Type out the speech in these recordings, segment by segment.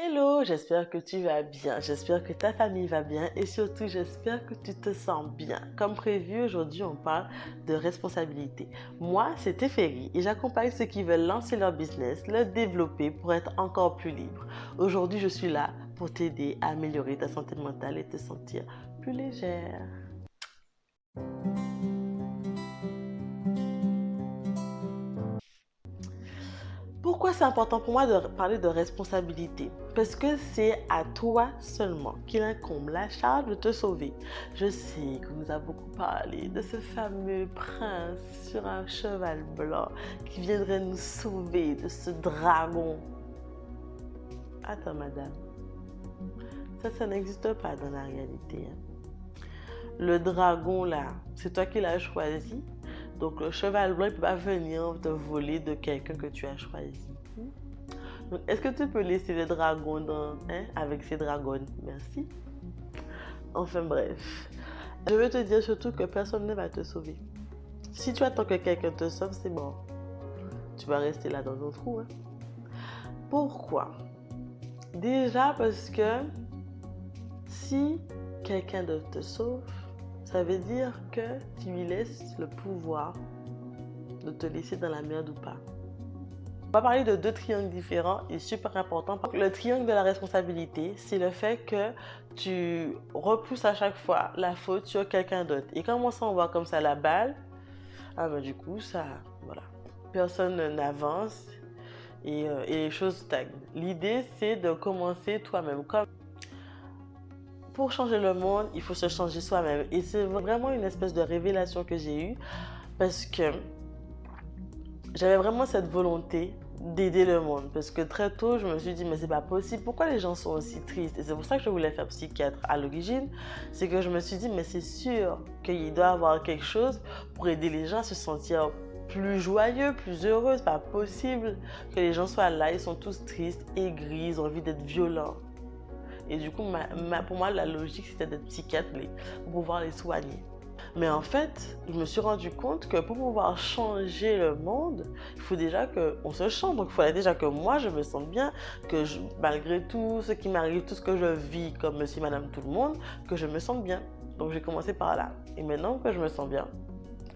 Hello, j'espère que tu vas bien, j'espère que ta famille va bien et surtout j'espère que tu te sens bien. Comme prévu, aujourd'hui on parle de responsabilité. Moi, c'est Teferi et j'accompagne ceux qui veulent lancer leur business, le développer pour être encore plus libre. Aujourd'hui, je suis là pour t'aider à améliorer ta santé mentale et te sentir plus légère. Pourquoi c'est important pour moi de parler de responsabilité? Parce que c'est à toi seulement qu'il incombe la charge de te sauver. Je sais qu'on nous a beaucoup parlé de ce fameux prince sur un cheval blanc qui viendrait nous sauver de ce dragon. Attends madame, ça n'existe pas dans la réalité. Le dragon là, c'est toi qui l'as choisi. Donc le cheval blanc ne peut pas venir te voler de quelqu'un que tu as choisi. Donc est-ce que tu peux laisser le dragon avec ses dragons? Merci. Enfin bref. Je veux te dire surtout que personne ne va te sauver. Si tu attends que quelqu'un te sauve, c'est mort. Tu vas rester là dans ton trou. Pourquoi? Déjà parce que si quelqu'un te sauve, ça veut dire que tu lui laisses le pouvoir de te laisser dans la merde ou pas. On va parler de deux triangles différents et super importants. Le triangle de la responsabilité, c'est le fait que tu repousses à chaque fois la faute sur quelqu'un d'autre. Et comment ça, on voit comme ça la balle, du coup, ça, voilà. Personne n'avance et les choses stagnent. L'idée, c'est de commencer toi-même. Pour changer le monde, il faut se changer soi-même. Et c'est vraiment une espèce de révélation que j'ai eue parce que j'avais vraiment cette volonté d'aider le monde. Parce que très tôt, je me suis dit, mais c'est pas possible. Pourquoi les gens sont aussi tristes? Et c'est pour ça que je voulais faire psychiatre à l'origine. C'est que je me suis dit, mais c'est sûr qu'il doit y avoir quelque chose pour aider les gens à se sentir plus joyeux, plus heureux. C'est pas possible que les gens soient là, ils sont tous tristes, aigris, ils ont envie d'être violents. Et du coup, pour moi, la logique, c'était d'être psychiatre pour pouvoir les soigner. Mais en fait, je me suis rendu compte que pour pouvoir changer le monde, il faut déjà qu'on se change. Donc, il fallait déjà que moi, je me sente bien, que malgré tout ce qui m'arrive, tout ce que je vis comme monsieur, madame, tout le monde, que je me sente bien. Donc, j'ai commencé par là. Et maintenant que je me sens bien,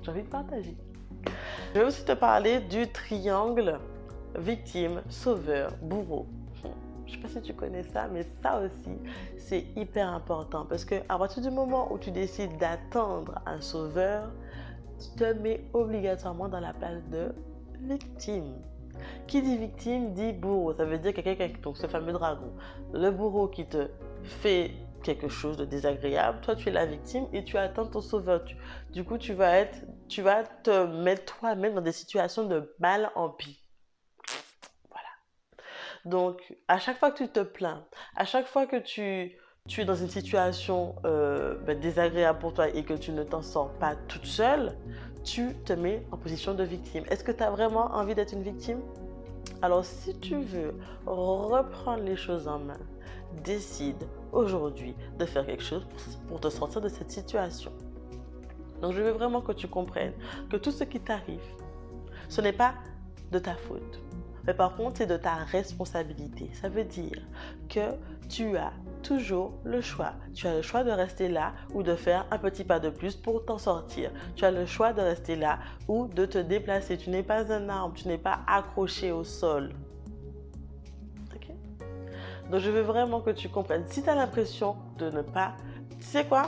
j'ai envie de partager. Je vais aussi te parler du triangle victime, sauveur, bourreau. Je ne sais pas si tu connais ça, mais ça aussi, c'est hyper important parce qu'à partir du moment où tu décides d'attendre un sauveur, tu te mets obligatoirement dans la place de victime. Qui dit victime dit bourreau. Ça veut dire que quelqu'un, donc ce fameux dragon, le bourreau qui te fait quelque chose de désagréable, toi tu es la victime et tu attends ton sauveur. Du coup, tu vas te mettre toi-même dans des situations de mal en pis. Donc, à chaque fois que tu te plains, à chaque fois que tu es dans une situation désagréable pour toi et que tu ne t'en sors pas toute seule, tu te mets en position de victime. Est-ce que tu as vraiment envie d'être une victime? Alors, si tu veux reprendre les choses en main, décide aujourd'hui de faire quelque chose pour te sortir de cette situation. Donc, je veux vraiment que tu comprennes que tout ce qui t'arrive, ce n'est pas de ta faute. Mais par contre, c'est de ta responsabilité. Ça veut dire que tu as toujours le choix. Tu as le choix de rester là ou de faire un petit pas de plus pour t'en sortir. Tu as le choix de rester là ou de te déplacer. Tu n'es pas un arbre, tu n'es pas accroché au sol. Ok? Donc, je veux vraiment que tu comprennes. Si tu as l'impression de ne pas... Tu sais quoi?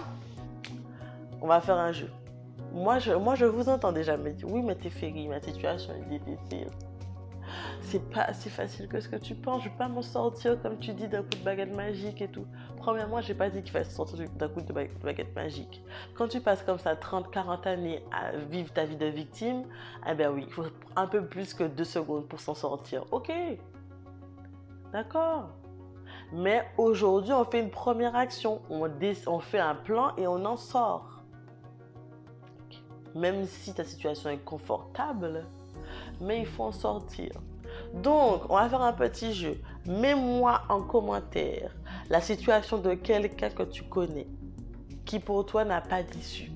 On va faire un jeu. Moi, je vous entends déjà me dire, oui, mais Teferi, ma situation est difficile. C'est pas si facile que ce que tu penses. Je ne vais pas m'en sortir, comme tu dis, d'un coup de baguette magique et tout. Premièrement, je n'ai pas dit qu'il fallait sortir d'un coup de baguette magique. Quand tu passes comme ça 30-40 années à vivre ta vie de victime, eh bien oui, il faut un peu plus que 2 secondes pour s'en sortir. Ok, d'accord. Mais aujourd'hui, on fait une première action. On fait un plan et on en sort. Même si ta situation est confortable, mais il faut en sortir. Donc, on va faire un petit jeu. Mets-moi en commentaire la situation de quelqu'un que tu connais, qui pour toi n'a pas d'issue.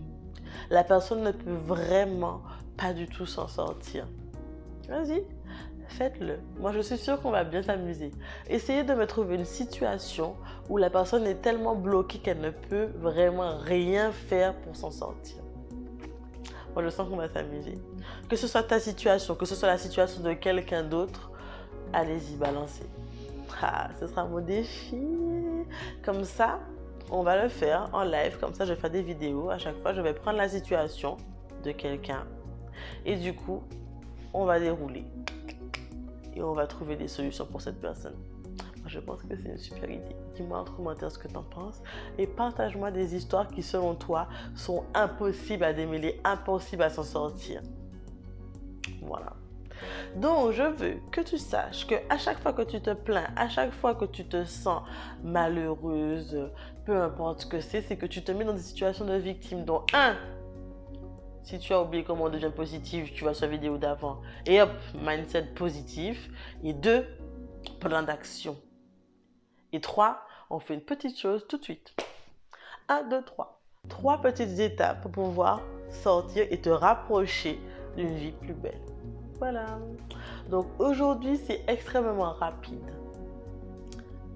La personne ne peut vraiment pas du tout s'en sortir. Vas-y, faites-le. Moi, je suis sûre qu'on va bien s'amuser. Essayez de me trouver une situation où la personne est tellement bloquée qu'elle ne peut vraiment rien faire pour s'en sortir. Moi, je sens qu'on va s'amuser. Que ce soit ta situation, que ce soit la situation de quelqu'un d'autre, allez-y, balancez. Ah, ce sera mon défi. Comme ça, on va le faire en live. Comme ça, je vais faire des vidéos. À chaque fois, je vais prendre la situation de quelqu'un. Et du coup, on va dérouler. Et on va trouver des solutions pour cette personne. Moi, je pense que c'est une super idée. Dis-moi en commentaire ce que tu en penses. Et partage-moi des histoires qui, selon toi, sont impossibles à démêler, impossibles à s'en sortir. Voilà. Donc, je veux que tu saches qu'à chaque fois que tu te plains, à chaque fois que tu te sens malheureuse, peu importe ce que c'est que tu te mets dans des situations de victime. Donc, si tu as oublié comment on devient positif, tu vois sur la vidéo d'avant. Et hop, mindset positif. Et 2, plan d'action. Et 3, on fait une petite chose tout de suite. 1, 2, 3. 3 petites étapes pour pouvoir sortir et te rapprocher d'une vie plus belle. Voilà. Donc aujourd'hui, c'est extrêmement rapide.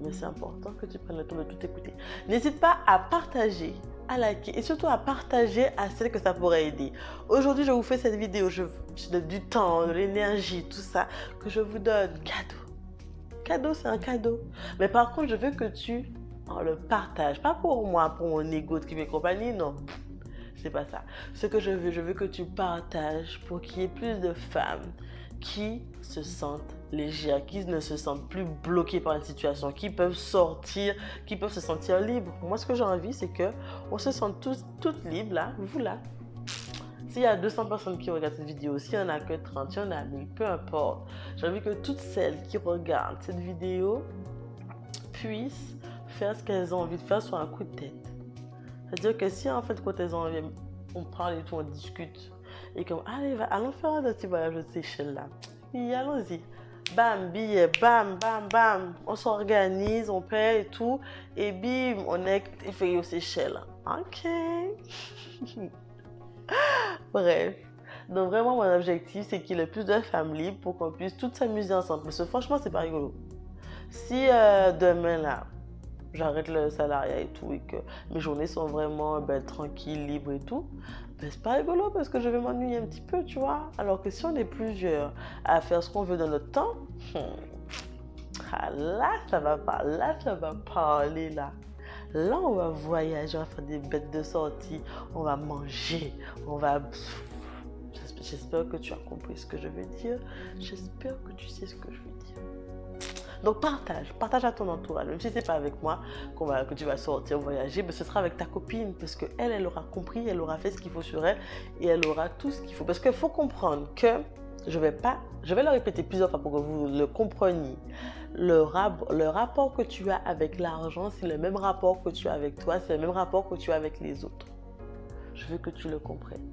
Mais c'est important que tu prennes le temps de tout écouter. N'hésite pas à partager, à liker et surtout à partager à celles que ça pourrait aider. Aujourd'hui, je vous fais cette vidéo. Je donne du temps, de l'énergie, tout ça que je vous donne. Cadeau. Cadeau, c'est un cadeau. Mais par contre, je veux que tu le partages. Pas pour moi, pour mon ego qui fait compagnie, non. C'est pas ça. Ce que je veux que tu partages pour qu'il y ait plus de femmes qui se sentent légères, qui ne se sentent plus bloquées par une situation, qui peuvent sortir, qui peuvent se sentir libres. Moi, ce que j'ai envie, c'est qu'on se sente toutes libres, là, vous là. S'il y a 200 personnes qui regardent cette vidéo, s'il n'y en a que 30, s'il y en a 1000, peu importe. J'ai envie que toutes celles qui regardent cette vidéo puissent faire ce qu'elles ont envie de faire sur un coup de tête. C'est-à-dire que si en fait, quand elles ont envie, on parle et tout, on discute. Et comme, allez, allons faire un petit voyage aux Seychelles là. Oui, allons-y. Bam, billet, bam, bam, bam. On s'organise, on paie et tout. Et bim, on est fait aux Seychelles. Ok. Bref. Donc vraiment, mon objectif, c'est qu'il y ait plus de femmes libres pour qu'on puisse toutes s'amuser ensemble. Parce que franchement, c'est pas rigolo. Si demain là, j'arrête le salariat et tout et que mes journées sont vraiment tranquilles, libres et tout, c'est pas rigolo parce que je vais m'ennuyer un petit peu, tu vois. Alors que si on est plusieurs à faire ce qu'on veut dans notre temps, là, ça va pas, là, ça va parler, là. Là, on va voyager, on va faire des bêtes de sortie, on va manger, on va... J'espère que tu as compris ce que je veux dire. J'espère que tu sais ce que je veux dire. Donc partage à ton entourage. Même si ce n'est pas avec moi que tu vas sortir, voyager, mais ce sera avec ta copine parce qu'elle, elle aura compris, elle aura fait ce qu'il faut sur elle et elle aura tout ce qu'il faut. Parce qu'il faut comprendre que, je vais le répéter plusieurs fois pour que vous le compreniez. Le rapport que tu as avec l'argent, c'est le même rapport que tu as avec toi, c'est le même rapport que tu as avec les autres. Je veux que tu le comprennes.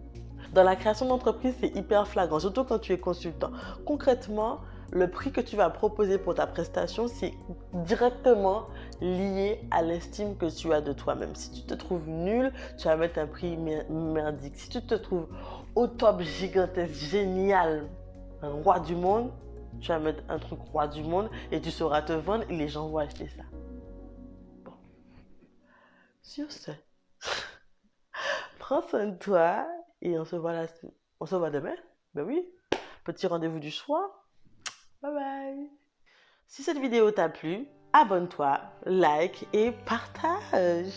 Dans la création d'entreprise, c'est hyper flagrant, surtout quand tu es consultant. Concrètement, le prix que tu vas proposer pour ta prestation, c'est directement lié à l'estime que tu as de toi-même. Si tu te trouves nul, tu vas mettre un prix merdique. Si tu te trouves au top, gigantesque, génial, un roi du monde, tu vas mettre un truc roi du monde et tu sauras te vendre et les gens vont acheter ça. Bon. Sur ce, prends soin de toi et on se voit demain. Ben oui, petit rendez-vous du soir. Bye bye. Si cette vidéo t'a plu, abonne-toi, like et partage.